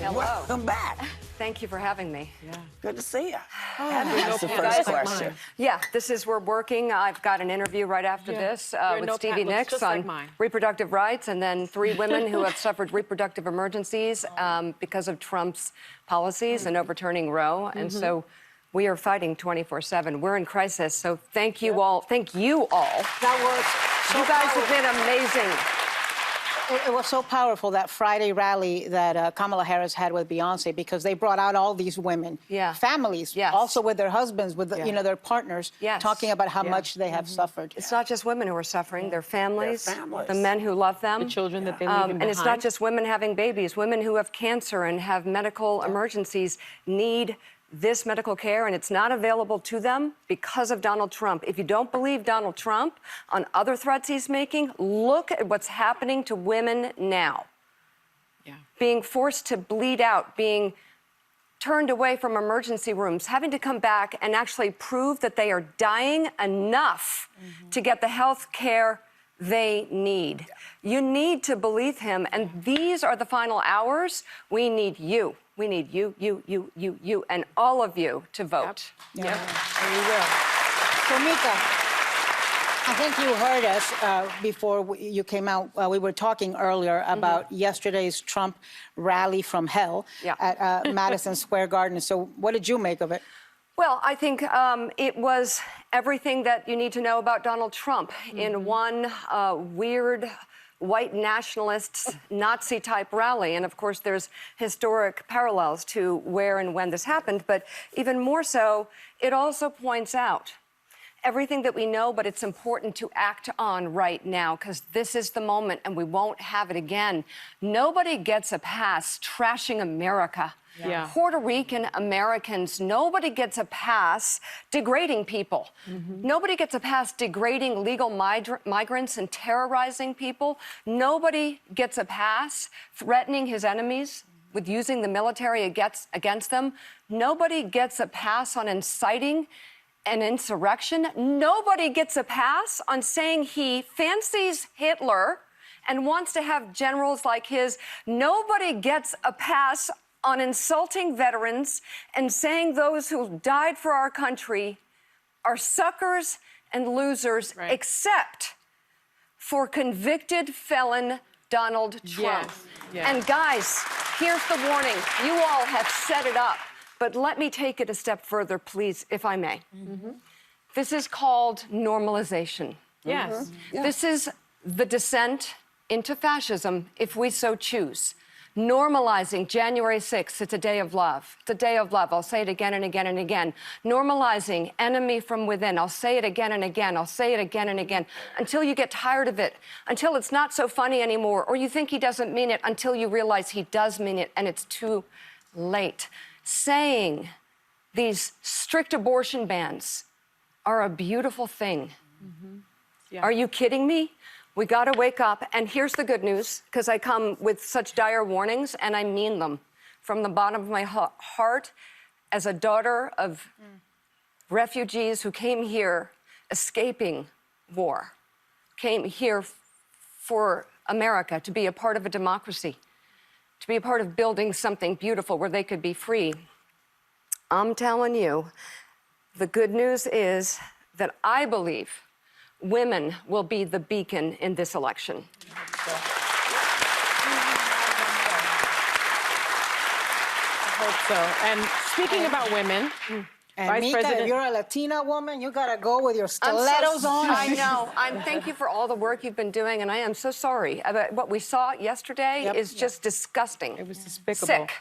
Hello. Welcome back. Thank you for having me. Yeah. Good to see you. That's the first question. Yeah, we're working. I've got an interview right after this with Stevie Nicks on reproductive rights, and then 3 women who have suffered reproductive emergencies because of Trump's policies and overturning Roe. And so we are fighting 24/7. We're in crisis. So thank you all. Thank you all. That was so you guys have been amazing. It was so powerful, that Friday rally that Kamala Harris had with Beyonce, because they brought out all these women, families, also with their husbands, with their partners, talking about how much they have suffered. It's not just women who are suffering; their families, the men who love them, the children that they leave behind. And it's not just women having babies. Women who have cancer and have medical emergencies need this medical care, and it's not available to them because of Donald Trump. If you don't believe Donald Trump on other threats he's making, look at what's happening to women now. Being forced to bleed out, being turned away from emergency rooms, having to come back and actually prove that they are dying enough to get the health care they need. You need to believe him, and these are the final hours. We need you. We need you, and all of you to vote. And we will. So, Mika, I think you heard us before you came out. We were talking earlier about yesterday's Trump rally from hell at Madison Square Garden. So what did you make of it? Well, I think it was everything that you need to know about Donald Trump in one weird white nationalists, Nazi-type rally. And of course, there's historic parallels to where and when this happened. But even more so, it also points out everything that we know, but it's important to act on right now, because this is the moment and we won't have it again. Nobody gets a pass trashing America. Puerto Rican Americans, nobody gets a pass degrading people. Nobody gets a pass degrading legal migrants and terrorizing people. Nobody gets a pass threatening his enemies with using the military against them. Nobody gets a pass on inciting an insurrection. Nobody gets a pass on saying he fancies Hitler and wants to have generals like his. Nobody gets a pass on insulting veterans and saying those who died for our country are suckers and losers, except for convicted felon Donald Trump. And guys, here's the warning. You all have set it up, but let me take it a step further, please, if I may. This is called normalization. This is the descent into fascism, if we so choose. Normalizing January 6th, it's a day of love. It's a day of love. I'll say it again and again and again. Normalizing enemy from within. I'll say it again and again. I'll say it again and again until you get tired of it, until it's not so funny anymore, or you think he doesn't mean it, until you realize he does mean it and it's too late. Saying these strict abortion bans are a beautiful thing. Are you kidding me? We got to wake up. And here's the good news, because I come with such dire warnings, and I mean them from the bottom of my heart as a daughter of refugees who came here escaping war, came here for America, to be a part of a democracy, to be a part of building something beautiful where they could be free. I'm telling you, the good news is that I believe women will be the beacon in this election. I hope so. And speaking about women, and Vice Mika, President, if you're a Latina woman, you gotta go with your stilettos on. I know. Thank you for all the work you've been doing, and I am so sorry. What we saw yesterday is just disgusting. It was despicable. Sick.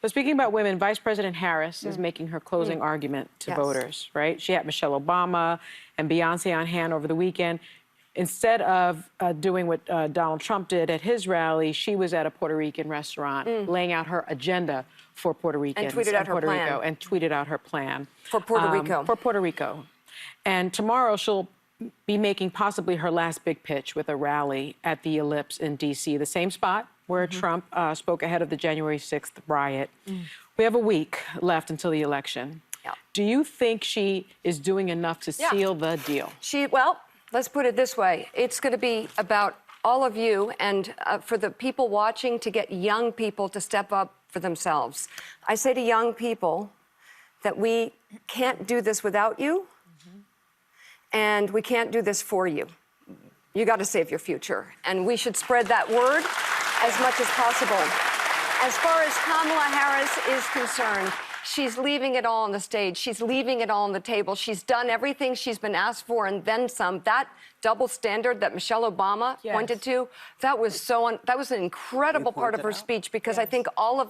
But speaking about women, Vice President Harris is making her closing argument to voters, right? She had Michelle Obama and Beyonce on hand over the weekend. Instead of doing what Donald Trump did at his rally, she was at a Puerto Rican restaurant laying out her agenda for Puerto Ricans. And tweeted out her plan. Rico, and tweeted out her plan. For Puerto Rico. For Puerto Rico. And tomorrow she'll be making possibly her last big pitch with a rally at the Ellipse in D.C., the same spot where Trump spoke ahead of the January 6th riot. We have a week left until the election. Do you think she is doing enough to seal the deal? Well, let's put it this way. It's going to be about all of you and for the people watching to get young people to step up for themselves. I say to young people that we can't do this without you, and we can't do this for you. You got to save your future, and we should spread that word as much as possible. As far as Kamala Harris is concerned, she's leaving it all on the stage. She's leaving it all on the table. She's done everything she's been asked for and then some. That double standard that Michelle Obama pointed to, that was an incredible part of her speech, because I think all of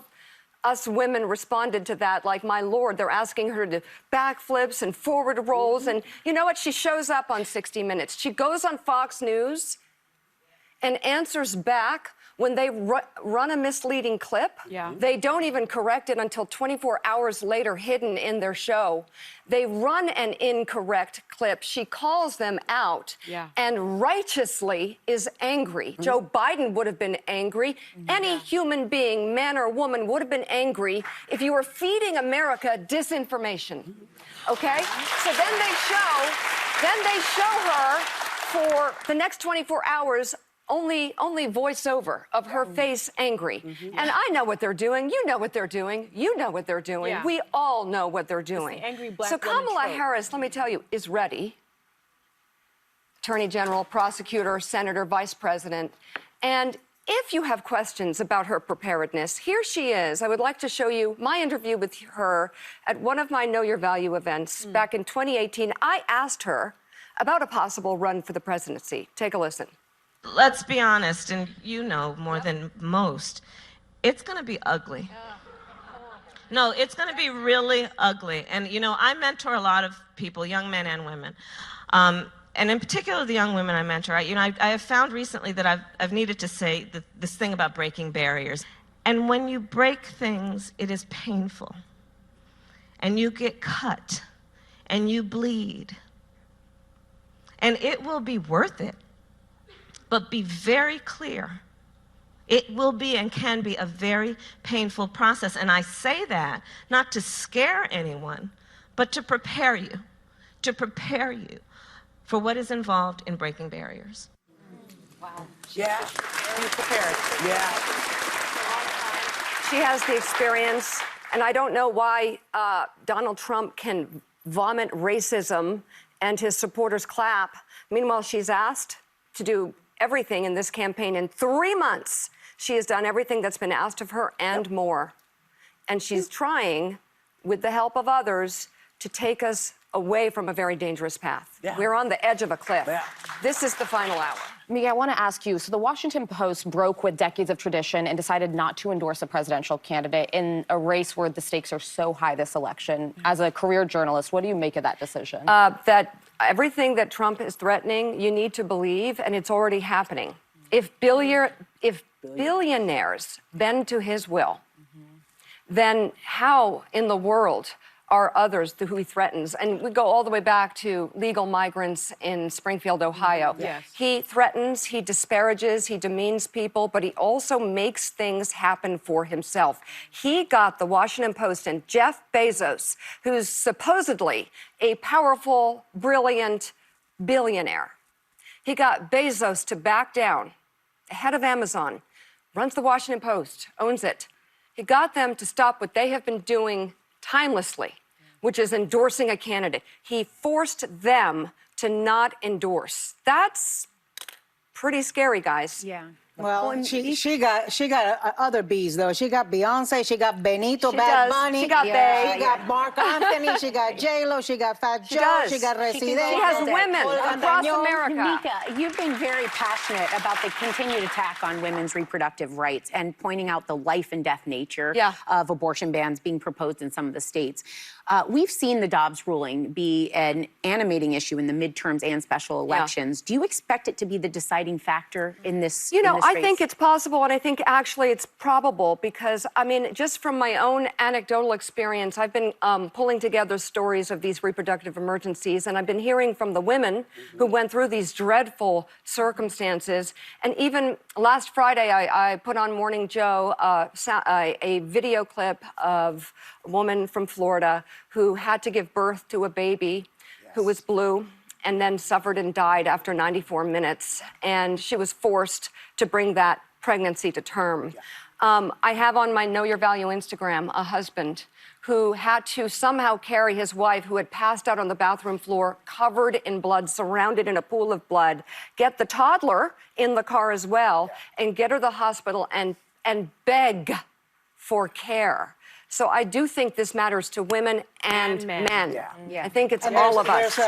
us women responded to that like, my Lord, they're asking her to backflips and forward rolls. And you know what? She shows up on 60 Minutes. She goes on Fox News and answers back when they run a misleading clip. They don't even correct it until 24 hours later, hidden in their show. They run an incorrect clip. She calls them out and righteously is angry. Joe Biden would have been angry. Any human being, man or woman, would have been angry if you were feeding America disinformation. Okay? So then they show her for the next 24 hours only voiceover of her face angry. And I know what they're doing. You know what they're doing. You know what they're doing. We all know what they're doing. It's the angry black so woman Kamala trope. Harris, let me tell you, is ready. Attorney General, prosecutor, senator, vice president. And if you have questions about her preparedness, here she is. I would like to show you my interview with her at one of my Know Your Value events back in 2018. I asked her about a possible run for the presidency. Take a listen. Let's be honest, and you know more than most, it's going to be ugly. No, it's going to be really ugly. And, you know, I mentor a lot of people, young men and women. And in particular, the young women I mentor. I have found recently that I've needed to say this thing about breaking barriers. And when you break things, it is painful. And you get cut. And you bleed. And it will be worth it. But be very clear, it will be and can be a very painful process. And I say that not to scare anyone, but to prepare you for what is involved in breaking barriers. Wow. Yeah. Be prepared. Yeah. She has the experience, and I don't know why Donald Trump can vomit racism and his supporters clap. Meanwhile, she's asked to do everything in this campaign. In 3 months, she has done everything that's been asked of her and more. And she's trying, with the help of others, to take us away from a very dangerous path. We're on the edge of a cliff. This is the final hour. Mika, I want to ask you, so the Washington Post broke with decades of tradition and decided not to endorse a presidential candidate in a race where the stakes are so high this election. As a career journalist, what do you make of that decision? That everything that Trump is threatening, you need to believe, and it's already happening. If billionaires bend to his will, then how in the world are others who he threatens? And we go all the way back to legal migrants in Springfield, Ohio. He threatens, he disparages, he demeans people, but he also makes things happen for himself. He got the Washington Post and Jeff Bezos, who's supposedly a powerful, brilliant billionaire. He got Bezos to back down. The head of Amazon, runs the Washington Post, owns it. He got them to stop what they have been doing timelessly, which is endorsing a candidate. He forced them to not endorse. That's pretty scary, guys. Well, she got other bees though. She got Beyonce, she got Benito, Bad Bunny, She got Bey. she got Mark Anthony, she got J-Lo, she got Fat Joe, she got Residente. She has women across America. Mika, you've been very passionate about the continued attack on women's reproductive rights and pointing out the life and death nature of abortion bans being proposed in some of the states. We've seen the Dobbs ruling be an animating issue in the midterms and special elections. Do you expect it to be the deciding factor in this? You know, in this I race? think it's possible, and I think actually it's probable because, I mean, just from my own anecdotal experience, I've been pulling together stories of these reproductive emergencies, and I've been hearing from the women who went through these dreadful circumstances. And even last Friday, I put on Morning Joe a video clip of a woman from Florida who had to give birth to a baby who was blue and then suffered and died after 94 minutes. And she was forced to bring that pregnancy to term. I have on my Know Your Value Instagram a husband who had to somehow carry his wife, who had passed out on the bathroom floor, covered in blood, surrounded in a pool of blood, get the toddler in the car as well, and get her to the hospital and beg for care. So I do think this matters to women and men. Yeah. I think it's And all of us.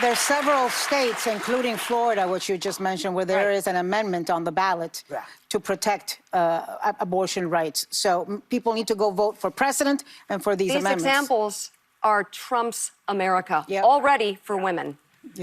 There's several states, including Florida, which you just mentioned, where there is an amendment on the ballot to protect abortion rights. So people need to go vote for precedent and for these amendments. These examples are Trump's America, already for women.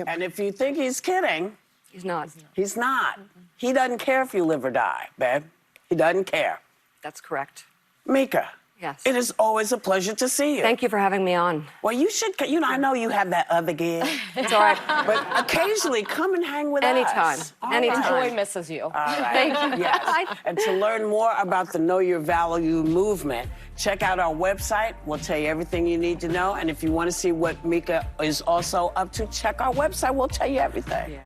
And if you think he's kidding, He's not. he's not. He doesn't care if you live or die, babe. He doesn't care. That's correct. Mika. Yes. It is always a pleasure to see you. Thank you for having me on. Well, you should, I know you have that other gig. It's all right. But occasionally come and hang with Anytime. us. All Anytime. right. Joy misses you. All right. Thank you. Yes. And to learn more about the Know Your Value movement, check out our website. We'll tell you everything you need to know. And if you want to see what Mika is also up to, check our website. We'll tell you everything.